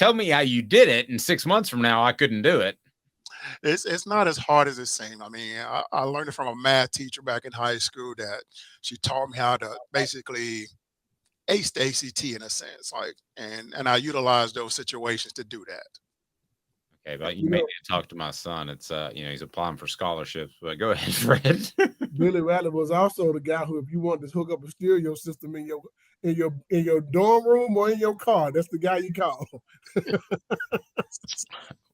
tell me how you did it. And 6 months from now, I couldn't do it. It's not as hard as it seemed. I mean, I learned it from a math teacher back in high school that she taught me how to basically ace the ACT in a sense, like, and I utilize those situations to do that. Okay, but you You made know, me talk to my son. It's he's applying for scholarships. But go ahead, Fred. Billy Ratliff was also the guy who, if you wanted to hook up a stereo system in your dorm room or in your car, that's the guy you call.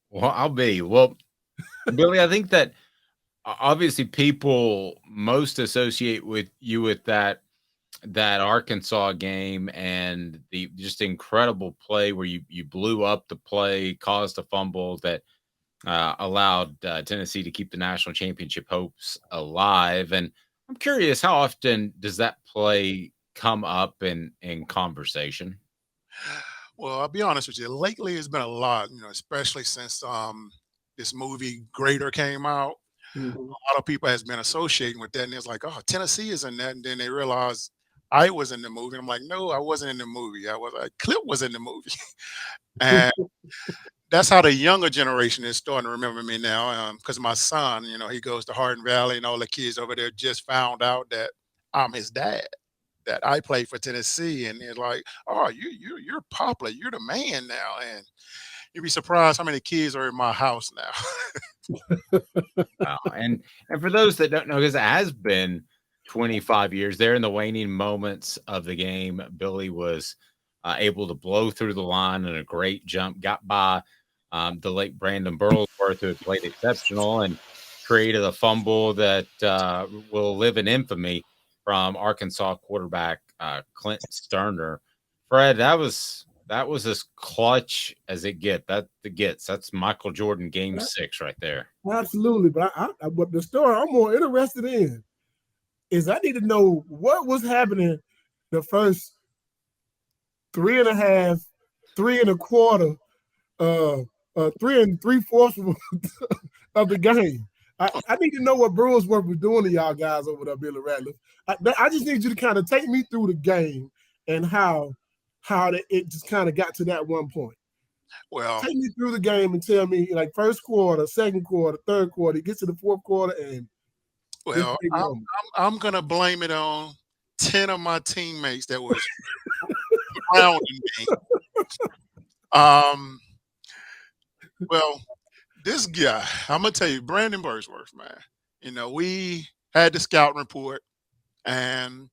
Well, I'll be. Well, Billy, I think that obviously people most associate with you with that Arkansas game and the just incredible play where you blew up the play, caused a fumble that allowed Tennessee to keep the national championship hopes alive. And I'm curious, how often does that play come up in conversation? Well, I'll be honest with you. Lately, it's been a lot, especially since this movie Greater came out. Mhm. A lot of people has been associating with that, and it's like, oh, Tennessee is in that, and then they realize I was in the movie. I'm like, no, I wasn't in the movie. Clip was in the movie, and that's how the younger generation is starting to remember me now. Because my son, he goes to Hardin Valley, and all the kids over there just found out that I'm his dad, that I played for Tennessee, and they're like, "Oh, you're popular. You're the man now." And you'd be surprised how many kids are in my house now. Wow. And for those that don't know, because it has been 25 years, there in the waning moments of the game, Billy was able to blow through the line in a great jump, got by the late Brandon Burlesworth, who had played exceptional, and created a fumble that will live in infamy from Arkansas quarterback Clint Stoerner. Fred, that was as clutch as it gets. That's Michael Jordan game 6 right there. Absolutely, but the story I'm more interested in is I need to know what was happening the first three and a half, three and a quarter, uh, 3 3/4 of the game. I need to know what Brewsworth was doing to y'all guys over there, Billy Ratliff. I just need you to kind of take me through the game and how it just kind of got to that one point. Well, Take me through the game and tell me, like, first quarter, second quarter, third quarter, it gets to the fourth quarter, and this well, big I'm, moment. I'm gonna blame it on 10 of my teammates that was surrounding me. Um, well, this guy, I'm gonna tell you, Brandon Burlesworth, man. We had the scouting report, and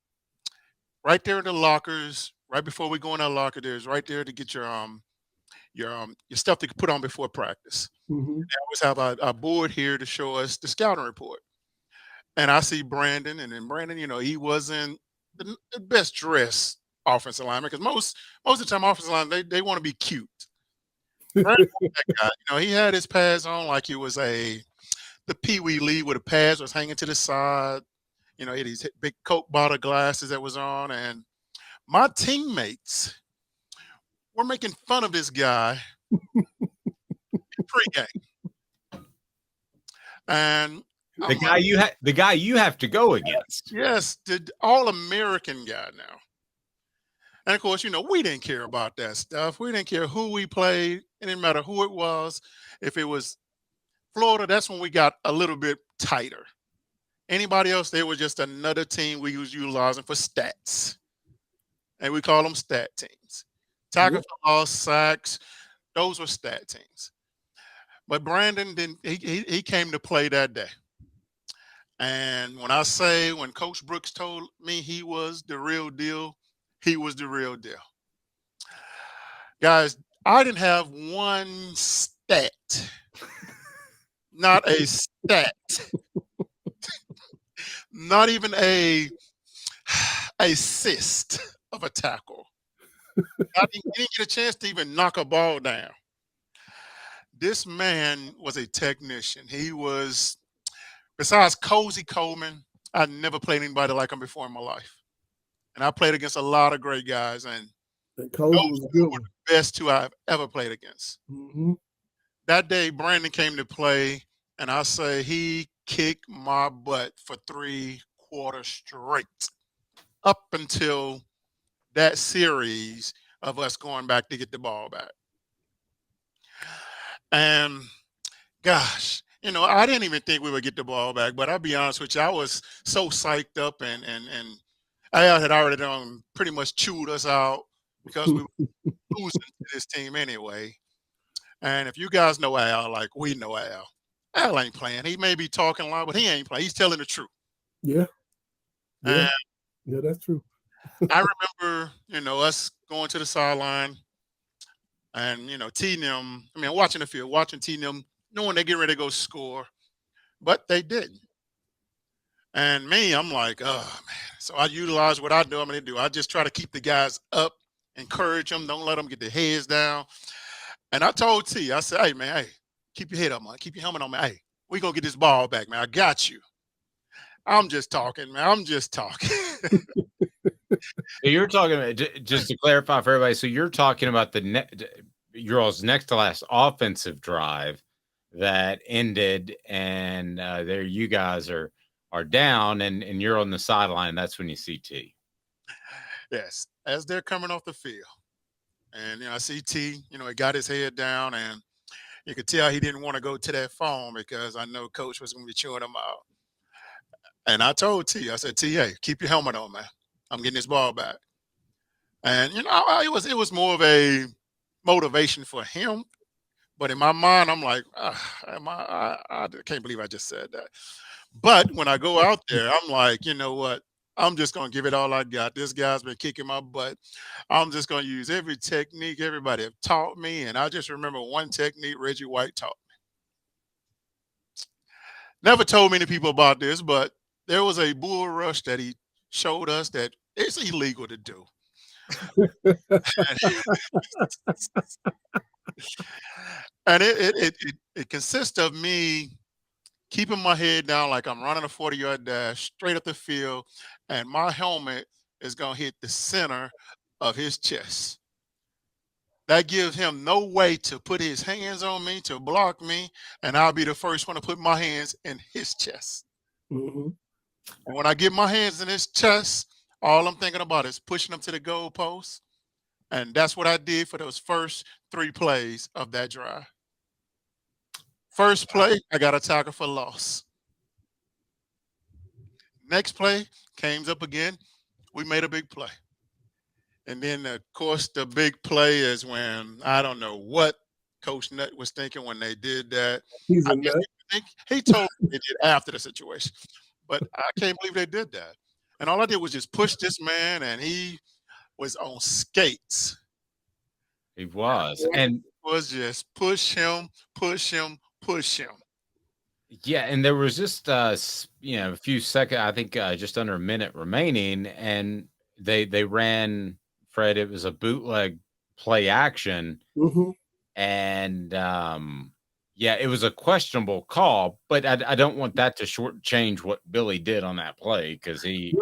right there in the lockers, right before we go in our locker, there's right there to get your stuff to put on before practice. Mhm. They always have a board here to show us the scouting report. And I see Brandon, and then Brandon, he wasn't the best dressed offensive lineman because most of the time offensive line they want to be cute. Brandon, that guy, he had his pads on like he was the Pee Wee Lee where the pads was hanging to the side. He had these big Coke bottle glasses that was on, and my teammates were making fun of this guy pregame. And The I'm like, guy you have to go against. yes, the all American guy now. And of course, we didn't care about that stuff. We didn't care who we played. It didn't matter who it was. If it was Florida, that's when we got a little bit tighter. Anybody else, they were just another team we was utilizing for stats. And we call them stat teams. Tackle Yep. for loss, sacks, those were stat teams. But Brandon didn't he came to play that day. And when Coach Brooks told me he was the real deal, he was the real deal. Guys, I didn't have one stat, not a stat, not even a assist of a tackle. He didn't get a chance to even knock a ball down. This man was a technician. He was, besides Cozy Coleman, I never played anybody like him before in my life. And I played against a lot of great guys, and And Cozy those was a two good were one. the best two I've ever played against. Mhm. That day, Brandon came to play, and I say he kicked my butt for 3 quarters straight up until that series of us going back to get the ball back. And gosh, I didn't even think we would get the ball back. But I'll be honest with you, I was so psyched up, and Al had already done pretty much chewed us out because we were losing to this team anyway. And if you guys know Al, like we know Al, Al ain't playing. He may be talking a lot, but he ain't playing. He's telling the truth. Yeah. Yeah. And Yeah, that's true. I remember, us going to the sideline and, team them, watching the field, watching team them, knowing they get ready to go score, but they didn't. And me, I'm like, oh, man. So I utilize what I do. I'm going to do. I just try to keep the guys up, encourage them, don't let them get their heads down. And I told T, I said, hey, man, hey, keep your head up, man. Keep your helmet on, man. Hey, we going to get this ball back, man. I got you. I'm just talking, man. I'm just talking. You're talking about, just to clarify for everybody, so you're talking about your all's next to last offensive drive that ended, and there you guys are down, and you're on the sideline. That's when you see T. Yes, as they're coming off the field. And, I see T, he got his head down, and you could tell he didn't want to go to that phone because I know Coach was going to be chewing him out. And I told T, I said, T, hey, keep your helmet on, man. I'm getting this ball back. And, it was more of a motivation for him. But in my mind, I'm like, I can't believe I just said that. But when I go out there, I'm like, you know what? I'm just going to give it all I got. This guy's been kicking my butt. I'm just going to use every technique everybody have taught me. And I just remember one technique Reggie White taught me. Never told many people about this, but there was a bull rush that he showed us that it's illegal to do. And it consists of me keeping my head down like I'm running a 40-yard dash straight up the field, and my helmet is going to hit the center of his chest. That gives him no way to put his hands on me, to block me, and I'll be the first one to put my hands in his chest. Mm-hmm. And when I get my hands in his chest, all I'm thinking about is pushing him to the goal post. And that's what I did for those first 3 plays of that drive. First play, I got a tackle for loss. Next play, came up again. We made a big play. And then, of course, the big play is when I don't know what Coach Nutt was thinking when they did that. He's a nut. He told me they did after the situation. But I can't believe they did that. And all I did was just push this man, and he was on skates. He was. And it was just push him, push him, push him. Yeah, and there was just a few seconds, I think just under a minute remaining, and they ran, Fred, it was a bootleg play action. Mm-hmm. And it was a questionable call, but I don't want that to shortchange what Billy did on that play, because he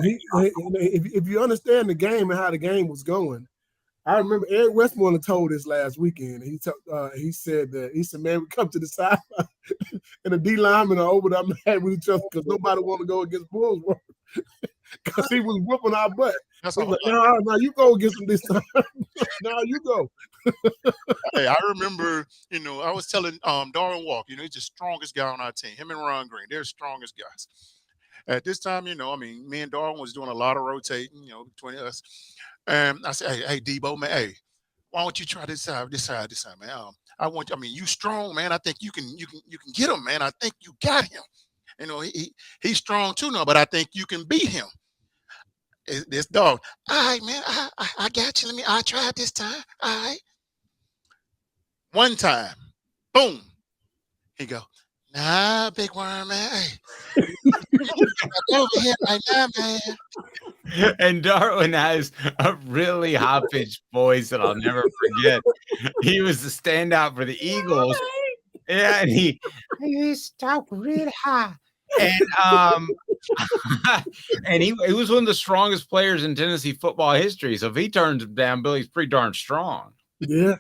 if you understand the game and how the game was going, I remember Eric Westmoreland told this last weekend. He said, man, we come to the side and the D linemen are over there mad with each other because nobody want to go against Bulls because he was whooping our butt. That's like, now you go against him this time. Now you go. Hey, I remember, I was telling Darwin Walker, he's the strongest guy on our team. Him and Ron Green, they're the strongest guys. At this time, me and Darwin was doing a lot of rotating, between us. And I said, hey, Debo, man, hey, why don't you try this side, man? You strong, man. I think you can get him, man. I think you got him. He's strong too now, but I think you can beat him. This dog, all right, man, I got you. I tried this time. All right. One time, boom. He go, nah, big worm, man. Hey. Over here right now, man. And Darwin has a really high-pitched voice that I'll never forget. He was the standout for the Eagles. Yeah, and he talked real high. And and he was one of the strongest players in Tennessee football history. So if he turns him down, Billy's pretty darn strong. Yeah.